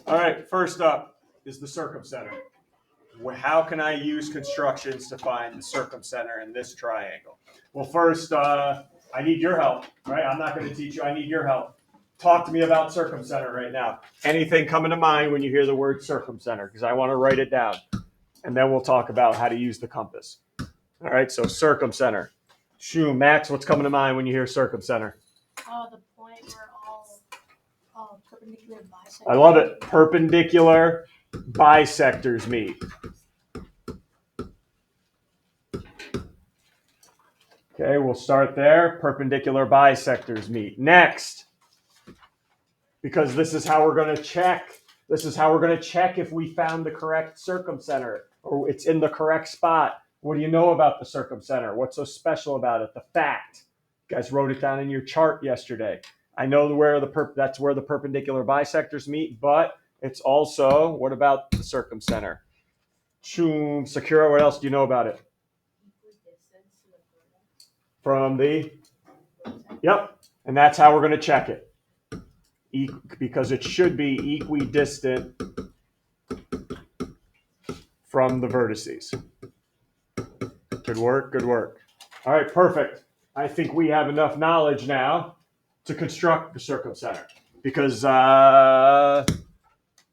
All right, first up is the circumcenter. How can I use constructions to find the circumcenter in this triangle? Well, first, I need your help, right? I'm not going to teach you. I need your help. Talk to me about circumcenter right now. Anything coming to mind when you hear the word circumcenter? Because I want to write it down. And then we'll talk about how to use the compass. All right, so circumcenter. Shoo, Max, what's coming to mind when you hear circumcenter? The point where all perpendicular bisectors. I love it. Perpendicular bisectors meet. Okay, we'll start there. Perpendicular bisectors meet. Next, because this is how we're going to check. This is how we're going to check if we found the correct circumcenter or it's in the correct spot. What do you know about the circumcenter? What's so special about it? The fact. You guys wrote it down in your chart yesterday. I know where that's where the perpendicular bisectors meet, but it's also, what about the circumcenter? Choom, Sakura, what else do you know about it? From the, yep, and that's how we're going to check it. Because it should be equidistant from the vertices. Good work, good work. All right, perfect. I think we have enough knowledge now to construct the circumcenter because I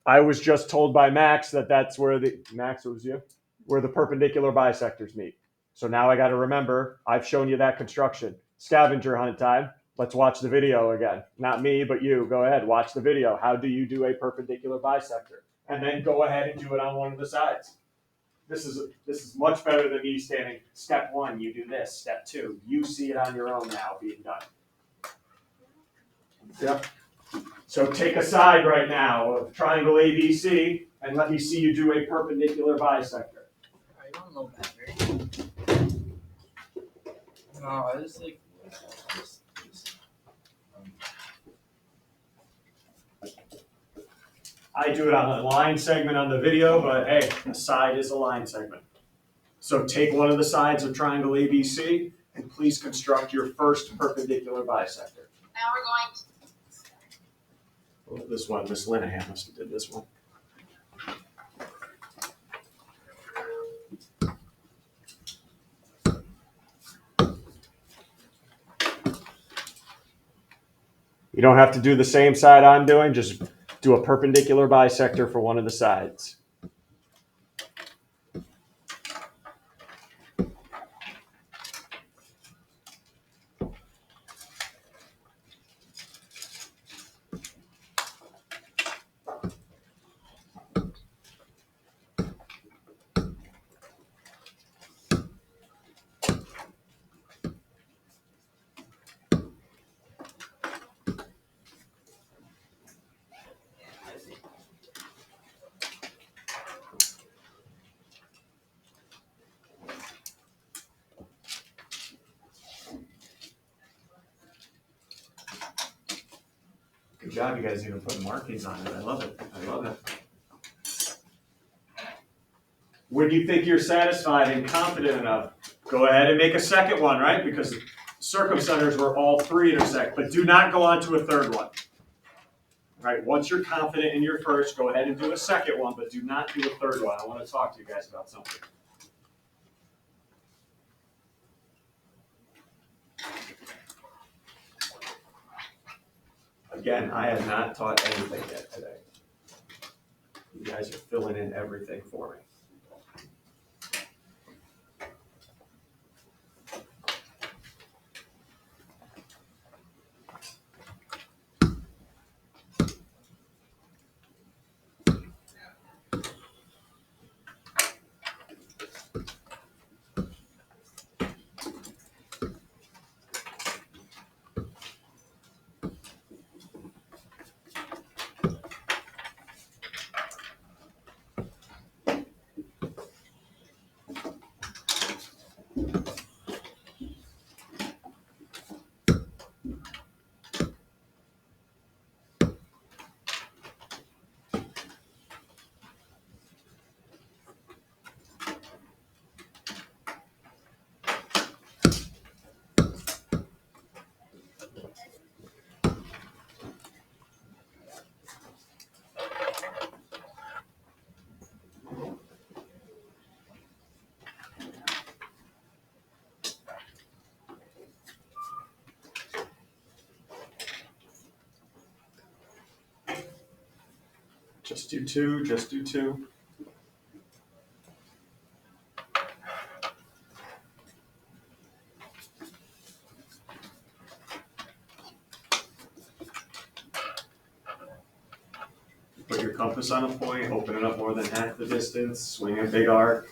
was just told by Max that that's where Max, it was you, where the perpendicular bisectors meet. So now I got to remember, I've shown you that construction. Scavenger hunt time. Let's watch the video again. Not me, but you. Go ahead, watch the video. How do you do a perpendicular bisector? And then go ahead and do it on one of the sides. This is much better than me standing. Step one, you do this. Step two, you see it on your own now being done. Yep. So take a side right now of triangle ABC and let me see you do a perpendicular bisector. I don't know better. No, I was like. I do it on a line segment on the video, but hey, a side is a line segment. So take one of the sides of triangle ABC and please construct your first perpendicular bisector. Now we're going to. Oh, this one, Miss Linehan must have did this one. You don't have to do the same side I'm doing, just do a perpendicular bisector for one of the sides. Good job, you guys even put markings on it. I love it. I love it. When you think you're satisfied and confident enough, go ahead and make a second one, right? Because circumcenters were all three intersect, but do not go on to a third one. Right? Once you're confident in your first, go ahead and do a second one, but do not do a third one. I want to talk to you guys about something. Again, I have not taught anything yet today. You guys are filling in everything for me. Just do 2, just do 2. Put your compass on a point, open it up more than half the distance, swing a big arc,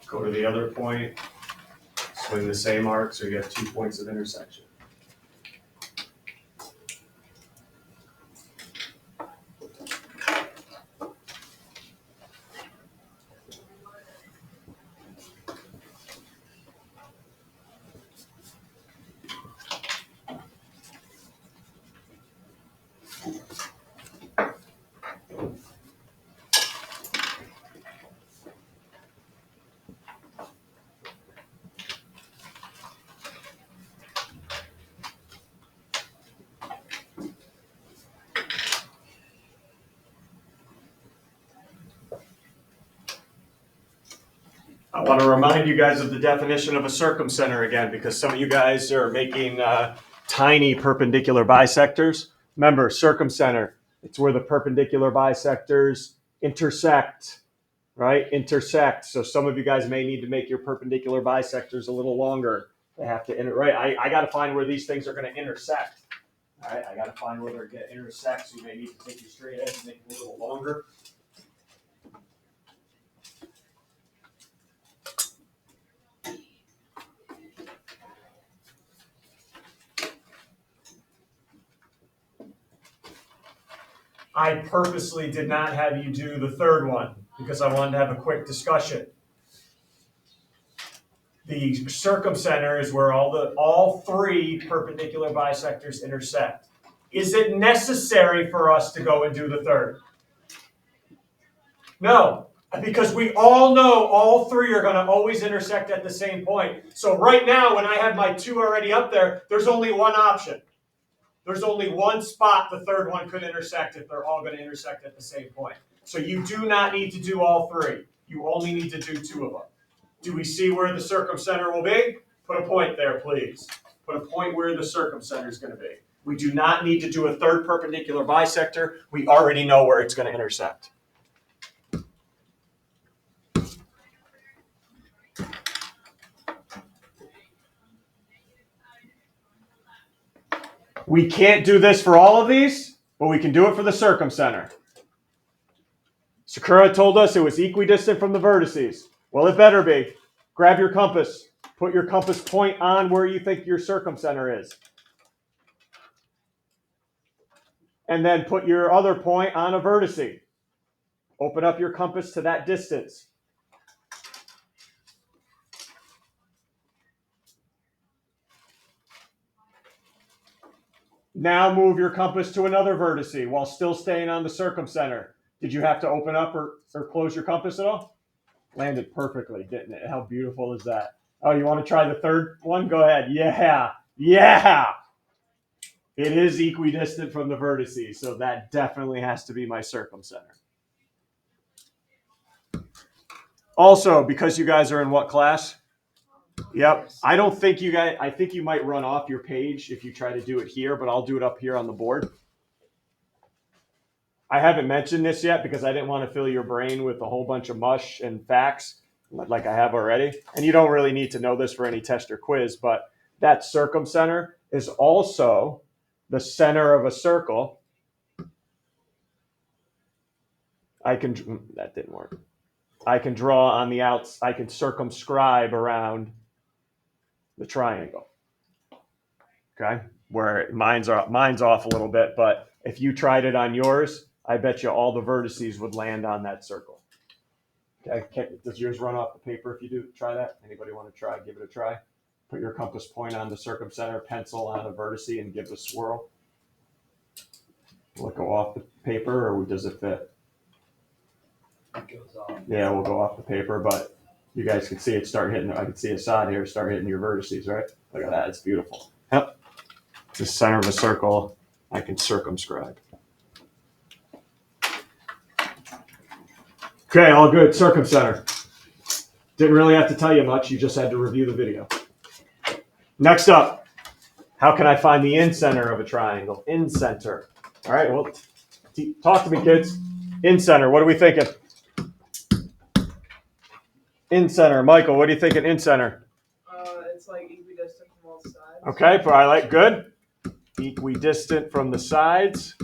go to the other point, swing the same arc so you have 2 points of intersection. I want to remind you guys of the definition of a circumcenter again, because some of you guys are making tiny perpendicular bisectors. Remember, circumcenter, it's where the perpendicular bisectors intersect, right? Intersect. So some of you guys may need to make your perpendicular bisectors a little longer. They have to, right? I got to find where these things are going to intersect. All right, I got to find where they're going to intersect. So you may need to take your straight edge and make it a little longer. I purposely did not have you do the third one because I wanted to have a quick discussion. The circumcenter is where all 3 perpendicular bisectors intersect. Is it necessary for us to go and do the third? No, because we all know all 3 are going to always intersect at the same point. So right now, when I have my 2 already up there, there's only one option. There's only one spot the third one could intersect if they're all going to intersect at the same point. So you do not need to do all 3. You only need to do 2 of them. Do we see where the circumcenter will be? Put a point there, please. Put a point where the circumcenter is going to be. We do not need to do a third perpendicular bisector. We already know where it's going to intersect. We can't do this for all of these, but we can do it for the circumcenter. Sakura told us it was equidistant from the vertices. Well, it better be. Grab your compass. Put your compass point on where you think your circumcenter is. And then put your other point on a vertice. Open up your compass to that distance. Now move your compass to another vertice while still staying on the circumcenter. Did you have to open up or close your compass at all? Landed perfectly, didn't it? How beautiful is that? Oh, you want to try the third one? Go ahead. Yeah. It is equidistant from the vertices, so that definitely has to be my circumcenter. Also, because you guys are in what class? Yep. I don't think you guys, I think you might run off your page if you try to do it here, but I'll do it up here on the board. I haven't mentioned this yet because I didn't want to fill your brain with a whole bunch of mush and facts like I have already. And you don't really need to know this for any test or quiz, but that circumcenter is also the center of a circle. That didn't work. I can draw on the outs, I can circumscribe around the triangle. Okay, where mine's off a little bit, but if you tried it on yours, I bet you all the vertices would land on that circle. Okay, does yours run off the paper if you do try that? Anybody want to try? Give it a try. Put your compass point on the circumcenter, pencil on a vertice, and give it a swirl. Will it go off the paper, or does it fit? It goes off. Yeah, we'll go off the paper, but you guys can see it start hitting. I can see Assad here start hitting your vertices, right? Look at that, it's beautiful. Yep, it's the center of a circle. I can circumscribe. Okay, all good. Circumcenter. Didn't really have to tell you much. You just had to review the video. Next up, how can I find the in-center of a triangle? In-center. All right, well, talk to me, kids. In center, what are we thinking? In center, Michael, what are you thinking in center? It's like equidistant from all sides. Okay, but I like good. Equidistant from the sides.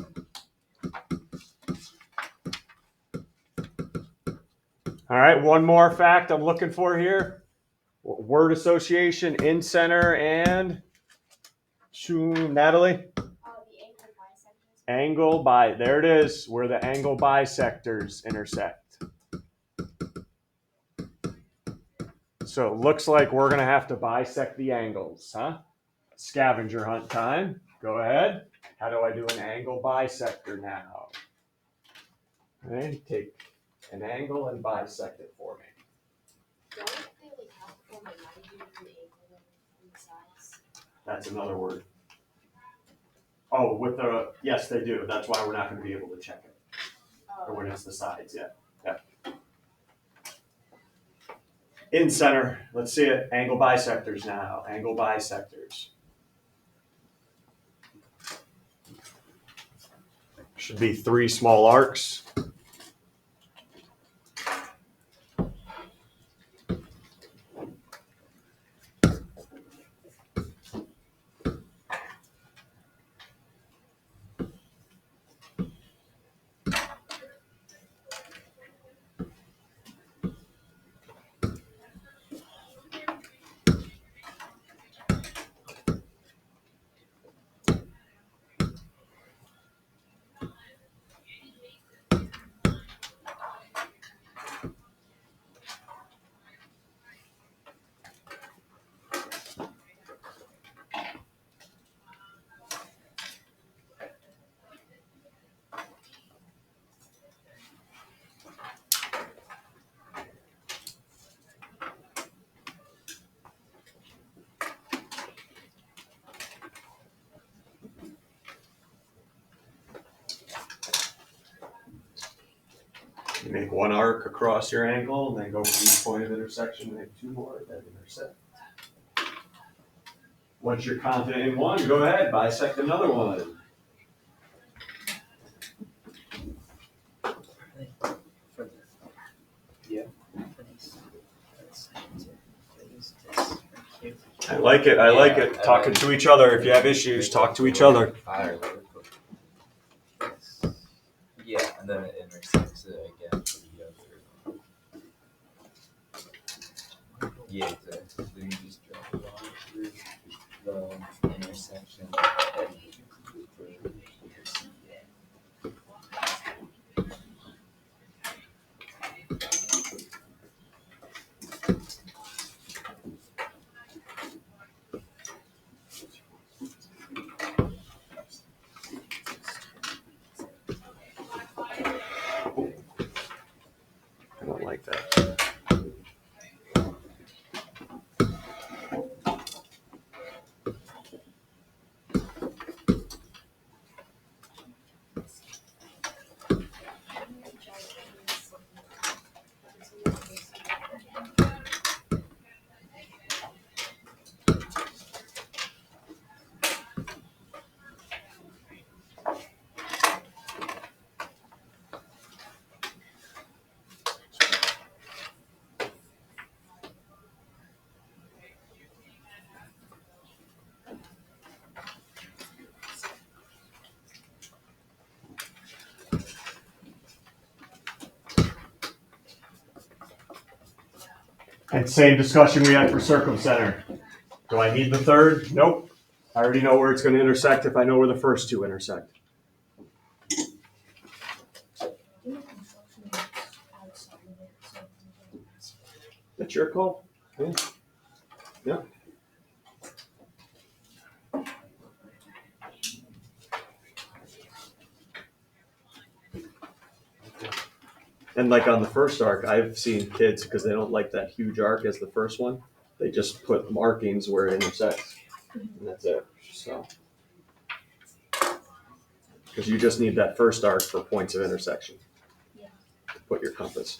All right, one more fact I'm looking for here. Word association, in center, and Natalie? The angle bisectors. Angle by, there it is, where the angle bisectors intersect. So it looks like we're going to have to bisect the angles, huh? Scavenger hunt time. Go ahead. How do I do an angle bisector now? All right, take an angle and bisect it for me. Don't they like have to form a 90-degree angle on the sides? That's another word. Oh, with the, yes, they do. That's why we're not going to be able to check it. Or when it's the sides, yeah. In center, let's see it. Angle bisectors now. Angle bisectors. Should be 3 small arcs. You make 1 arc across your angle, and then go from each point of intersection, make 2 more that intersect. Once you're confident in one, go ahead, bisect another one. I like it. I like it. Talking to each other. If you have issues, talk to each other. Yeah, and then it intersects it again for the other. Yeah, exactly. So you just drop a line through the intersection and I don't like that. And same discussion we had for circumcenter. Do I need the third? Nope. I already know where it's going to intersect if I know where the first 2 intersect. That's your call. Yeah. Yeah. And like on the first arc, I've seen kids, because they don't like that huge arc as the first one, they just put markings where it intersects. And that's it. So, because you just need that first arc for points of intersection. Yeah. To put your compass.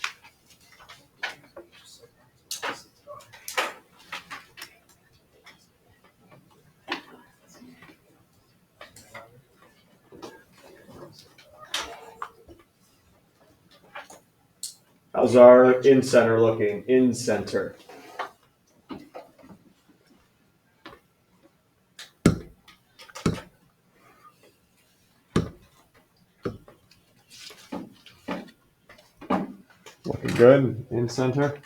How's our in-center looking? In-center. Looking good in-center.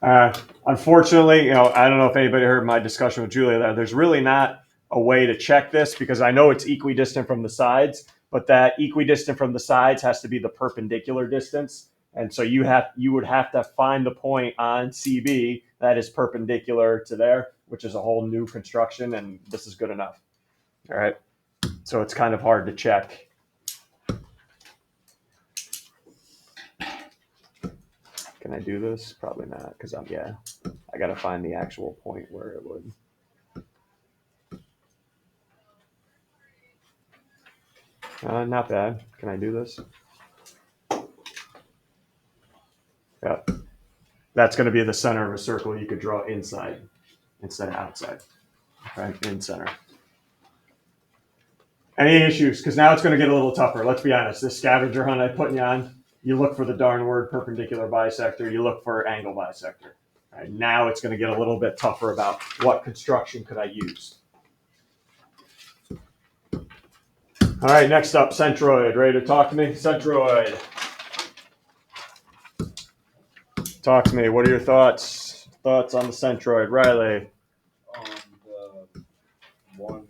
Unfortunately, I don't know if anybody heard my discussion with Julia there. There's really not a way to check this because I know it's equidistant from the sides, but that equidistant from the sides has to be the perpendicular distance. And so you would have to find the point on CB that is perpendicular to there, which is a whole new construction, and this is good enough. All right. So it's kind of hard to check. Can I do this? Probably not, because I got to find the actual point where it would. Not bad. Can I do this? Yeah. That's going to be the center of a circle you could draw inside instead of outside. Okay, in center. Any issues? Because now it's going to get a little tougher. Let's be honest. This scavenger hunt I'm putting you on, you look for the darn word perpendicular bisector. You look for angle bisector. All right, now it's going to get a little bit tougher about what construction could I use. All right, next up, centroid. Ready to talk to me? Centroid. Talk to me. What are your thoughts? Thoughts on the centroid, Riley? The 1/2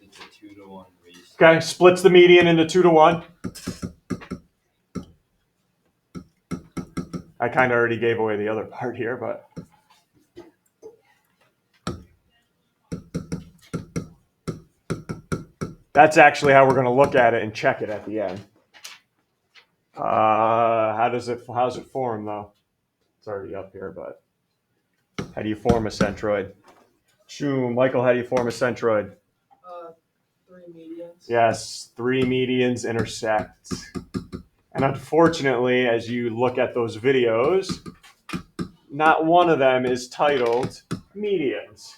it's a 2-to-1 ratio. Okay, splits the median into 2-to-1. I kind of already gave away the other part here, but that's actually how we're going to look at it and check it at the end. How's it form though? It's already up here, but how do you form a centroid? Michael, how do you form a centroid? 3 medians. Yes, 3 medians intersect. And unfortunately, as you look at those videos, not one of them is titled medians.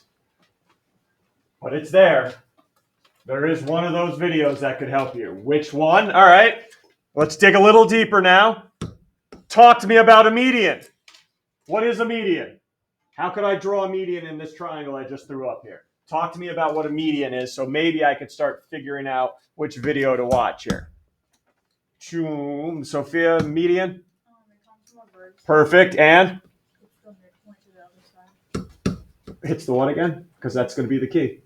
But it's there. There is one of those videos that could help you. Which one? All right, let's dig a little deeper now. Talk to me about a median. What is a median? How could I draw a median in this triangle I just threw up here? Talk to me about what a median is so maybe I could start figuring out which video to watch here. Sophia, median? Perfect. And? Hits the one again? Because that's going to be the key.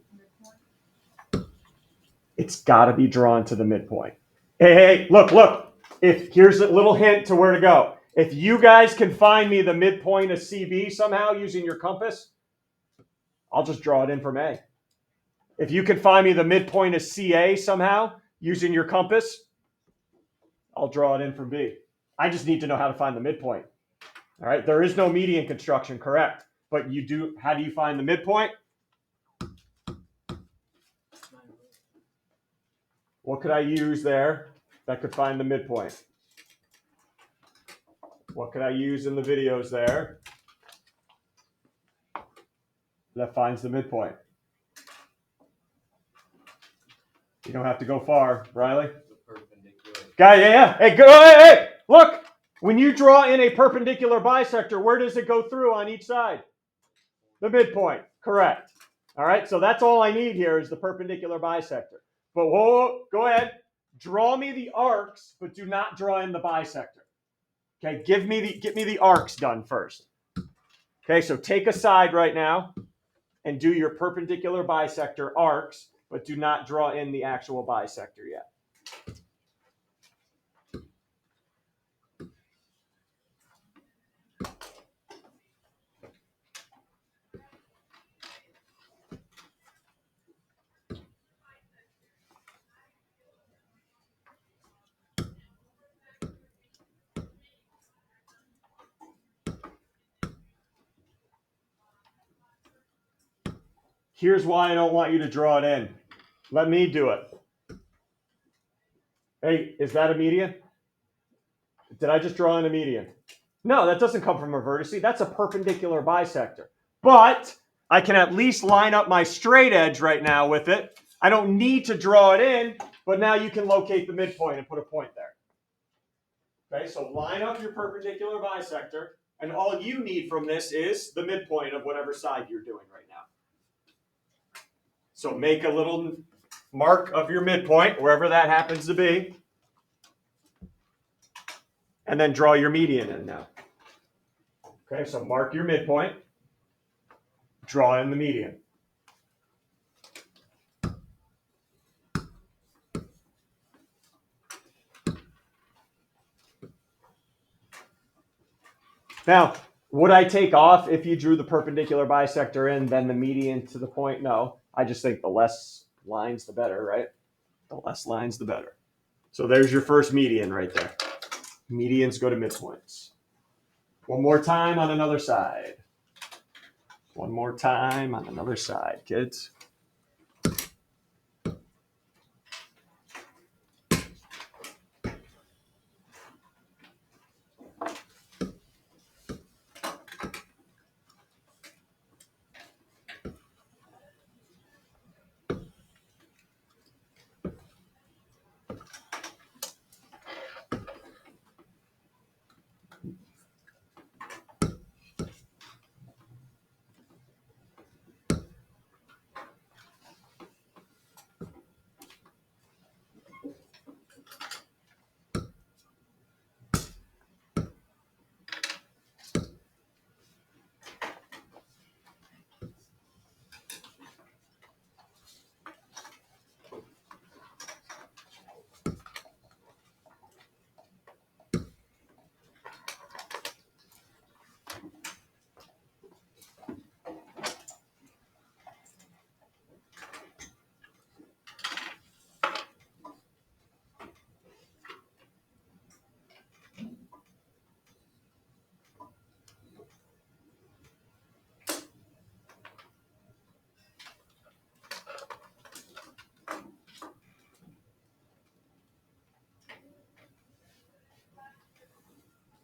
It's got to be drawn to the midpoint. Hey, look. Here's a little hint to where to go. If you guys can find me the midpoint of CB somehow using your compass, I'll just draw it in from A. If you can find me the midpoint of CA somehow using your compass, I'll draw it in from B. I just need to know how to find the midpoint. All right, there is no median construction, correct? But you do. How do you find the midpoint? What could I use there that could find the midpoint? What could I use in the videos there that finds the midpoint? You don't have to go far, Riley. The perpendicular. Guy, yeah. Hey, look. When you draw in a perpendicular bisector, where does it go through on each side? The midpoint. Correct. All right, so that's all I need here is the perpendicular bisector. But whoa, go ahead. Draw me the arcs, but do not draw in the bisector. Okay, get me the arcs done first. Okay, so take a side right now and do your perpendicular bisector arcs, but do not draw in the actual bisector yet. Here's why I don't want you to draw it in. Let me do it. Hey, is that a median? Did I just draw in a median? No, that doesn't come from a vertice. That's a perpendicular bisector. But I can at least line up my straight edge right now with it. I don't need to draw it in, but now you can locate the midpoint and put a point there. Okay, so line up your perpendicular bisector, and all you need from this is the midpoint of whatever side you're doing right now. So make a little mark of your midpoint, wherever that happens to be, and then draw your median in now. Okay, so mark your midpoint, draw in the median. Now, would I take off if you drew the perpendicular bisector in, then the median to the point? No, I just think the less lines, the better, right? The less lines, the better. So there's your first median right there. Medians go to midpoints. One more time on another side. One more time on another side, kids.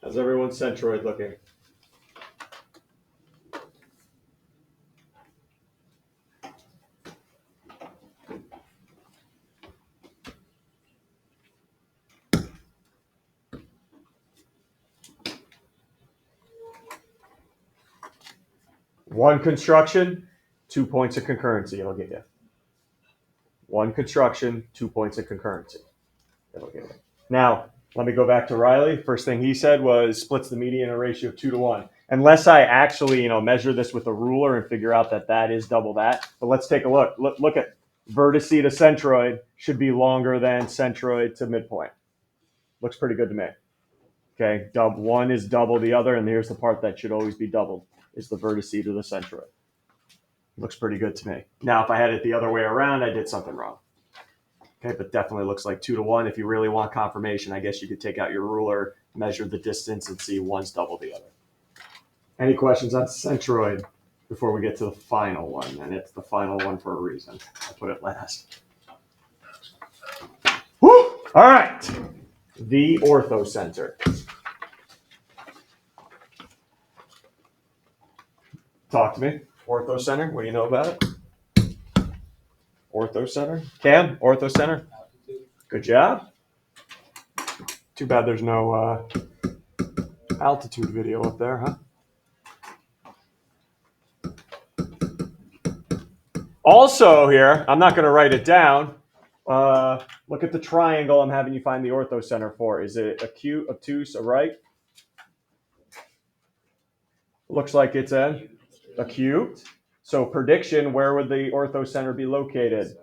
How's everyone's centroid looking? One construction, 2 points of concurrency it'll give you. One construction, 2 points of concurrency it'll give you. Now, let me go back to Riley. First thing he said was splits the median in a ratio of 2 to 1. Unless I actually, measure this with a ruler and figure out that that is double that. But let's take a look. Look at vertice to centroid should be longer than centroid to midpoint. Looks pretty good to me. Okay, one is double the other, and here's the part that should always be doubled, is the vertice to the centroid. Looks pretty good to me. Now, if I had it the other way around, I did something wrong. Okay, but definitely looks like 2 to 1. If you really want confirmation, I guess you could take out your ruler, measure the distance, and see one's double the other. Any questions on centroid before we get to the final one? And it's the final one for a reason. I put it last. Woo! All right. The orthocenter. Talk to me. Orthocenter, what do you know about it? Orthocenter. Cam, orthocenter. Good job. Too bad there's no altitude video up there, huh? Also here, I'm not going to write it down. Look at the triangle I'm having you find the orthocenter for. Is it acute, obtuse, or right? Looks like it's an acute. So prediction, where would the orthocenter be located?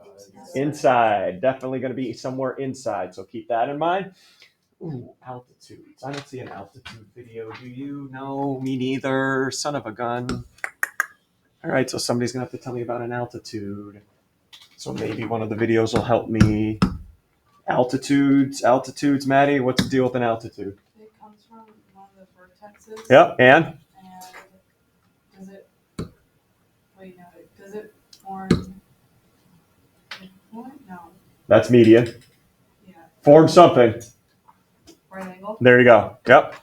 Inside. Definitely going to be somewhere inside. So keep that in mind. Ooh, altitudes. I don't see an altitude video. Do you? No, me neither. Son of a gun. All right, so somebody's going to have to tell me about an altitude. So maybe one of the videos will help me. Altitudes, Maddie. What's the deal with an altitude? It comes from one of the vertexes. Yep, and? And does it, does it form midpoint? No. That's median. Yeah. Form something. Right angle? There you go. Yep.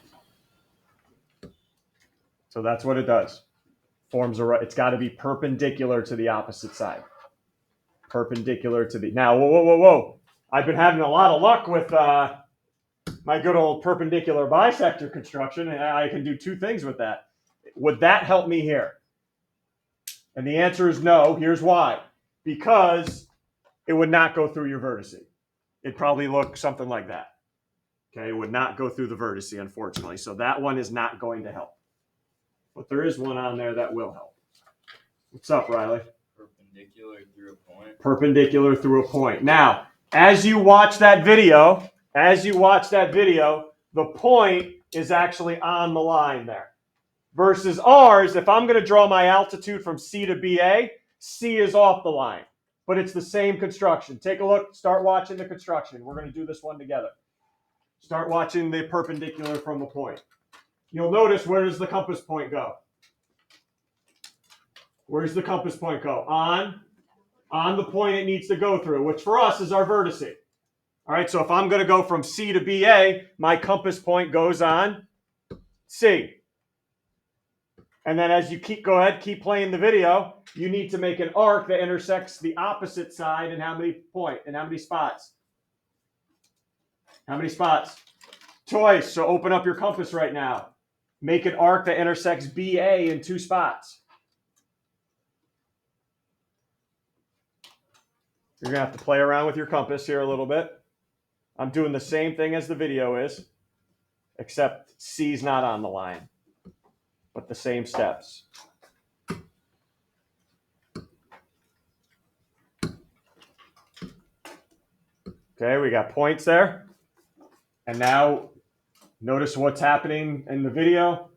So that's what it does. Forms a right. It's got to be perpendicular to the opposite side. Perpendicular to the. Now, whoa. I've been having a lot of luck with my good old perpendicular bisector construction, and I can do two things with that. Would that help me here? And the answer is no. Here's why. Because it would not go through your vertice. It'd probably look something like that. Okay, it would not go through the vertice, unfortunately. So that one is not going to help. But there is one on there that will help. What's up, Riley? Perpendicular through a point. Perpendicular through a point. Now, as you watch that video, the point is actually on the line there. Versus ours, if I'm going to draw my altitude from C to BA, C is off the line. But it's the same construction. Take a look. Start watching the construction. We're going to do this one together. Start watching the perpendicular from the point. You'll notice, where does the compass point go? Where does the compass point go? On the point it needs to go through, which for us is our vertice. All right, so if I'm going to go from C to BA, my compass point goes on C. And then as you keep playing the video, you need to make an arc that intersects the opposite side and how many spots? How many spots? Twice. So open up your compass right now. Make an arc that intersects BA in 2 spots. You're going to have to play around with your compass here a little bit. I'm doing the same thing as the video is, except C's not on the line, but the same steps. Okay, we got points there. And now notice what's happening in the video.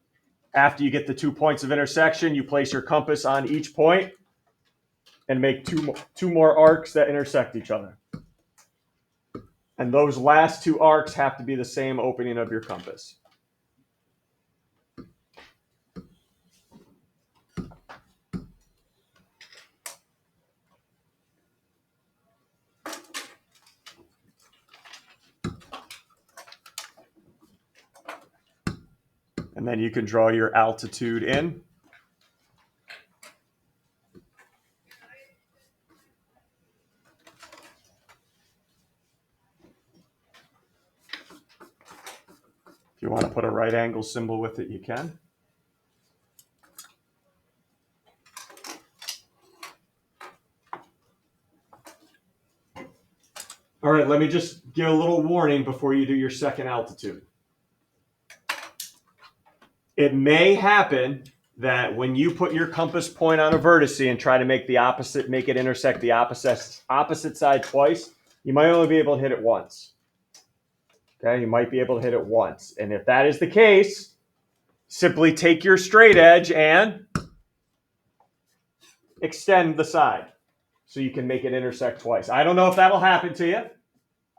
After you get the 2 points of intersection, you place your compass on each point and make two more arcs that intersect each other. And those last 2 arcs have to be the same opening of your compass. And then you can draw your altitude in. If you want to put a right angle symbol with it, you can. All right, let me just give a little warning before you do your second altitude. It may happen that when you put your compass point on a vertice and try to make it intersect the opposite side twice, you might only be able to hit it once. Okay, you might be able to hit it once. And if that is the case, simply take your straight edge and extend the side so you can make it intersect twice. I don't know if that'll happen to you.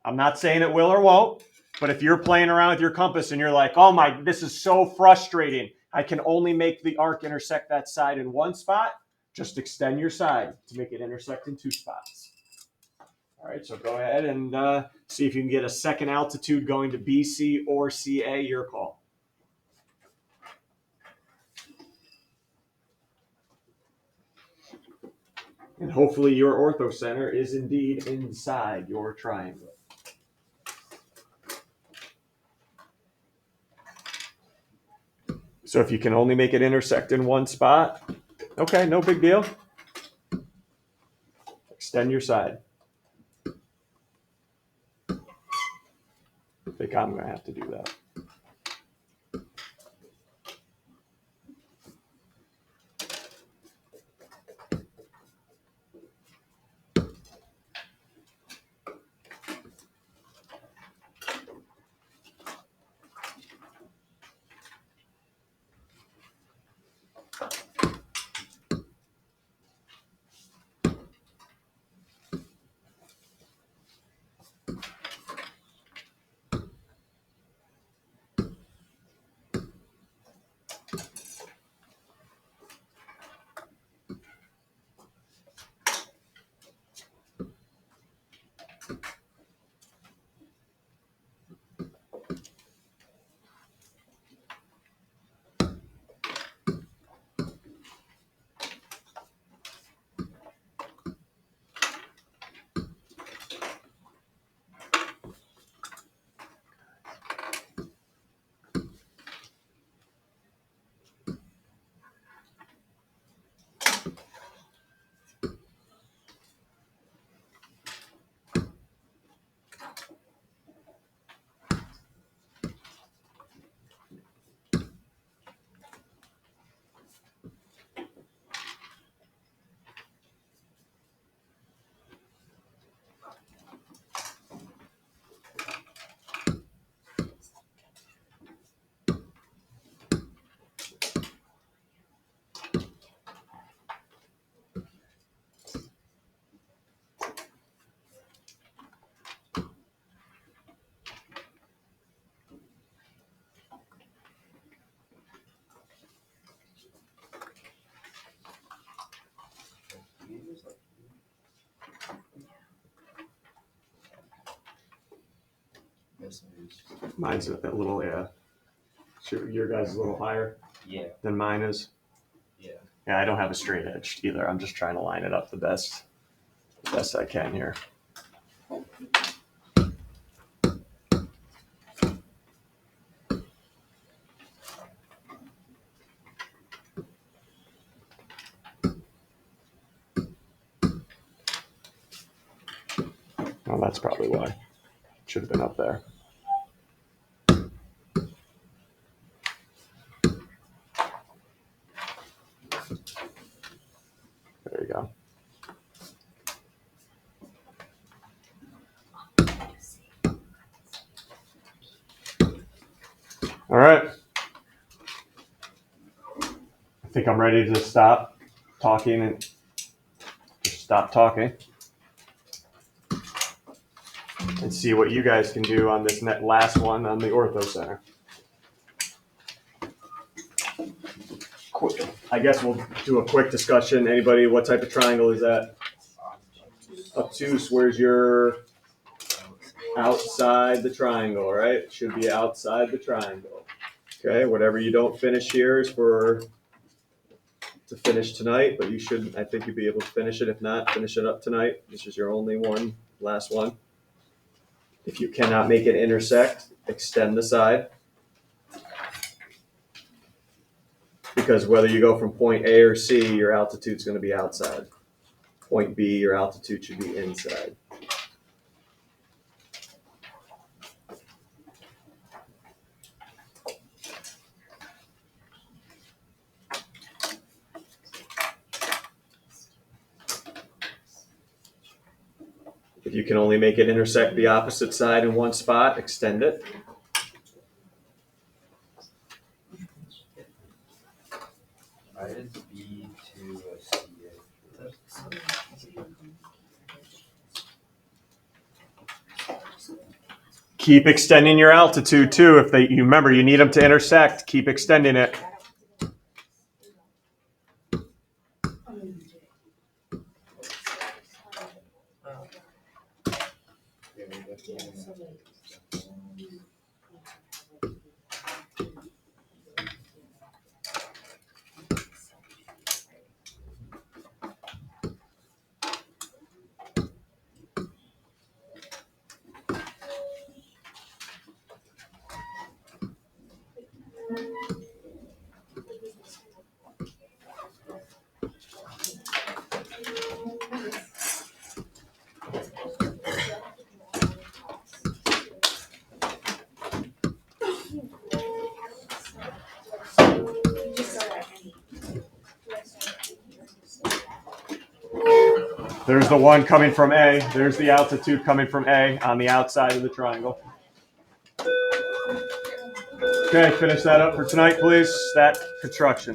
I'm not saying it will or won't, but if you're playing around with your compass and you're like, oh my, this is so frustrating, I can only make the arc intersect that side in 1 spot, just extend your side to make it intersect in 2 spots. All right, so go ahead and see if you can get a second altitude going to BC or CA, your call. And hopefully your ortho center is indeed inside your triangle. So if you can only make it intersect in 1 spot, okay, no big deal. Extend your side. I think I'm going to have to do that. just moves. Mine's a little, yeah. Sure, your guys is a little higher Yeah, than mine is. yeah. Yeah, I don't have a straight edge either. I'm just trying to line it up the best I can here. Well, that's probably why. Should have been up there. There you go. All right. I think I'm ready to stop talking and just stop talking and see what you guys can do on this last one on the Ortho Center. I guess we'll do a quick discussion. Anybody, what type of triangle is that? Obtuse, where's your outside the triangle, right? Should be outside the triangle. Okay, whatever you don't finish here is to finish tonight, but you should, I think you'd be able to finish it. If not, finish it up tonight. This is your only one, last one. If you cannot make it intersect, extend the side. Because whether you go from point A or C, your altitude's going to be outside. Point B, your altitude should be inside. If you can only make it intersect the opposite side in one spot, extend it. I is B to a C. Keep extending your altitude too. If you remember, you need them to intersect. Keep extending it. There's the one coming from A. There's the altitude coming from A on the outside of the triangle. Okay, finish that up for tonight, please. Stat construction.